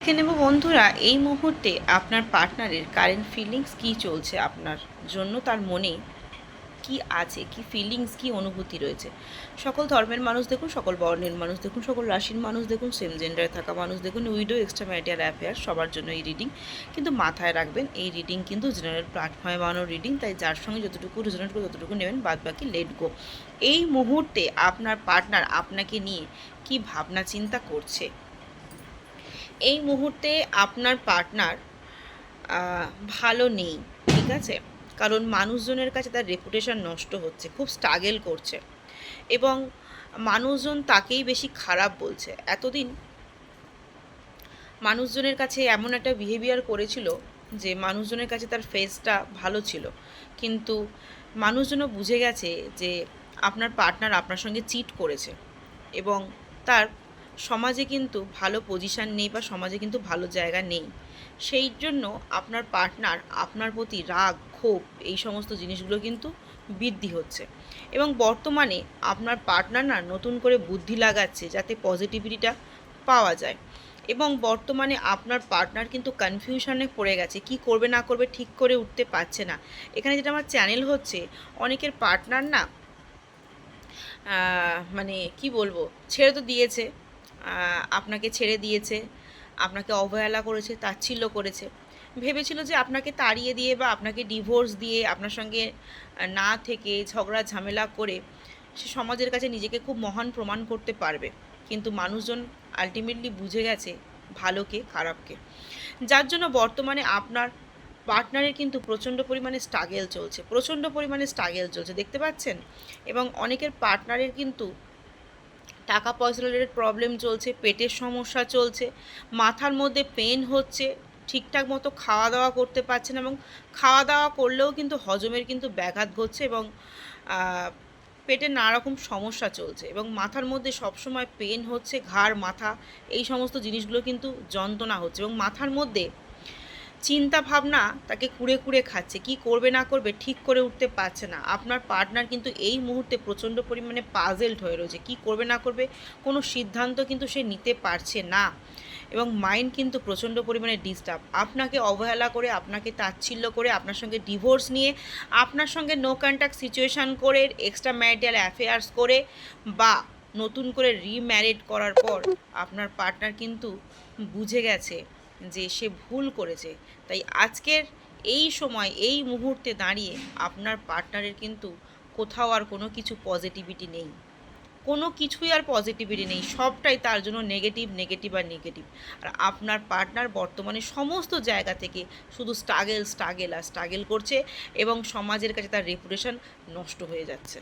দেখে নেব বন্ধুরা, এই মুহূর্তে আপনার পার্টনারের কারেন্ট ফিলিংস কী চলছে, আপনার জন্য তার মনে কি আছে, কি ফিলিংস, কি অনুভূতি রয়েছে। সকল ধর্মের মানুষ দেখুন, সকল বর্ণের মানুষ দেখুন, সকল রাশির মানুষ দেখুন, সেম জেন্ডারে থাকা মানুষ দেখুন, উইডো, এক্সট্রা ম্যারিটাল অ্যাফেয়ার, সবার জন্য এই রিডিং। কিন্তু মাথায় রাখবেন, এই রিডিং কিন্তু জেনারেল প্ল্যাটফর্মে বানানো রিডিং, তাই যার সঙ্গে যতটুকু রেজোনেট করে ততটুকু নেবেন, বাদ বাকি লেট গো। এই মুহূর্তে আপনার পার্টনার আপনাকে নিয়ে কি ভাবনা চিন্তা করছে। এই মুহূর্তে আপনার পার্টনার ভালো নেই, ঠিক আছে? কারণ মানুষজনের কাছে তার রেপুটেশন নষ্ট হচ্ছে, খুব স্ট্রাগল করছে এবং মানুষজন তাকেই বেশি খারাপ বলছে। এতদিন মানুষজনের কাছে এমন একটা বিহেভিয়ার করেছিল যে মানুষজনের কাছে তার ফেসটা ভালো ছিল, কিন্তু মানুষজনও বুঝে গেছে যে আপনার পার্টনার আপনার সঙ্গে চিট করেছে এবং তার সমাজে কিন্তু ভালো পজিশান নেই বা সমাজে কিন্তু ভালো জায়গা নেই। সেই জন্য আপনার পার্টনার আপনার প্রতি রাগ, ক্ষোভ, এই সমস্ত জিনিসগুলো কিন্তু বৃদ্ধি হচ্ছে এবং বর্তমানে আপনার পার্টনার না নতুন করে বুদ্ধি লাগাচ্ছে যাতে পজিটিভিটিটা পাওয়া যায় এবং বর্তমানে আপনার পার্টনার কিন্তু কনফিউশনে পড়ে গেছে, কি করবে না করবে ঠিক করে উঠতে পারছে না। এখানে যেটা আমার চ্যানেল হচ্ছে, অনেকের পার্টনার না মানে কি বলবো, ছেড়ে তো দিয়েছে, আপনাকে ছেড়ে দিয়েছে, আপনাকে অবহেলা করেছে, তাচ্ছিল্য করেছে, ভেবেছিল যে আপনাকে তাড়িয়ে দিয়ে বা আপনাকে ডিভোর্স দিয়ে আপনার সঙ্গে না থেকে ঝগড়া ঝামেলা করে সে সমাজের কাছে নিজেকে খুব মহান প্রমাণ করতে পারবে। কিন্তু মানুষজন আলটিমেটলি বুঝে গেছে ভালোকে খারাপকে, যার জন্য বর্তমানে আপনার পার্টনারের কিন্তু প্রচণ্ড পরিমাণে স্ট্রাগেল চলছে, দেখতে পাচ্ছেন। এবং অনেকের পার্টনারের কিন্তু টাকা পয়সা রিলেটেড প্রবলেম চলছে, পেটের সমস্যা চলছে, মাথার মধ্যে পেন হচ্ছে, ঠিকঠাক মতো খাওয়া দাওয়া করতে পারছে না এবং খাওয়া দাওয়া করলেও কিন্তু হজমের কিন্তু ব্যাঘাত ঘটছে এবং পেটে নানা রকম সমস্যা চলছে এবং মাথার মধ্যে সবসময় পেন হচ্ছে, ঘাড় মাথা এই সমস্ত জিনিসগুলো কিন্তু যন্ত্রণা হচ্ছে এবং মাথার মধ্যে চিন্তা ভাবনা তাকে কুড়ে কুড়ে খাচ্ছে, কি করবে না করবে ঠিক করে উঠতে পারছে না। আপনার পার্টনার কিন্তু এই মুহূর্তে প্রচণ্ড পরিমাণে পাজেলড হয়ে রয়েছে, কি করবে না করবে কোনো সিদ্ধান্ত কিন্তু সে নিতে পারছে না এবং মাইন্ড কিন্তু প্রচণ্ড পরিমাণে ডিস্টার্ব। আপনাকে অবহেলা করে, আপনাকে তাচ্ছিল্য করে, আপনার সঙ্গে ডিভোর্স নিয়ে, আপনার সঙ্গে নো কন্ট্যাক্ট সিচুয়েশান করে, এক্সট্রা ম্যারিটাল অ্যাফেয়ার্স করে বা নতুন করে রিম্যারিড করার পর আপনার পার্টনার কিন্তু বুঝে গেছে যে সে ভুল করেছে। তাই আজকের এই সময়, এই মুহূর্তে দাঁড়িয়ে আপনার পার্টনারের কিন্তু কোথাও আর কোনো কিছু পজিটিভিটি নেই, কোনো কিছুই আর পজিটিভিটি নেই, সবটাই তার জন্য নেগেটিভ নেগেটিভ আর নেগেটিভ। আর আপনার পার্টনার বর্তমানে সমস্ত জায়গা থেকে শুধু স্ট্রাগেল আর স্ট্রাগেল করছে এবং সমাজের কাছে তার রেপুটেশন নষ্ট হয়ে যাচ্ছে।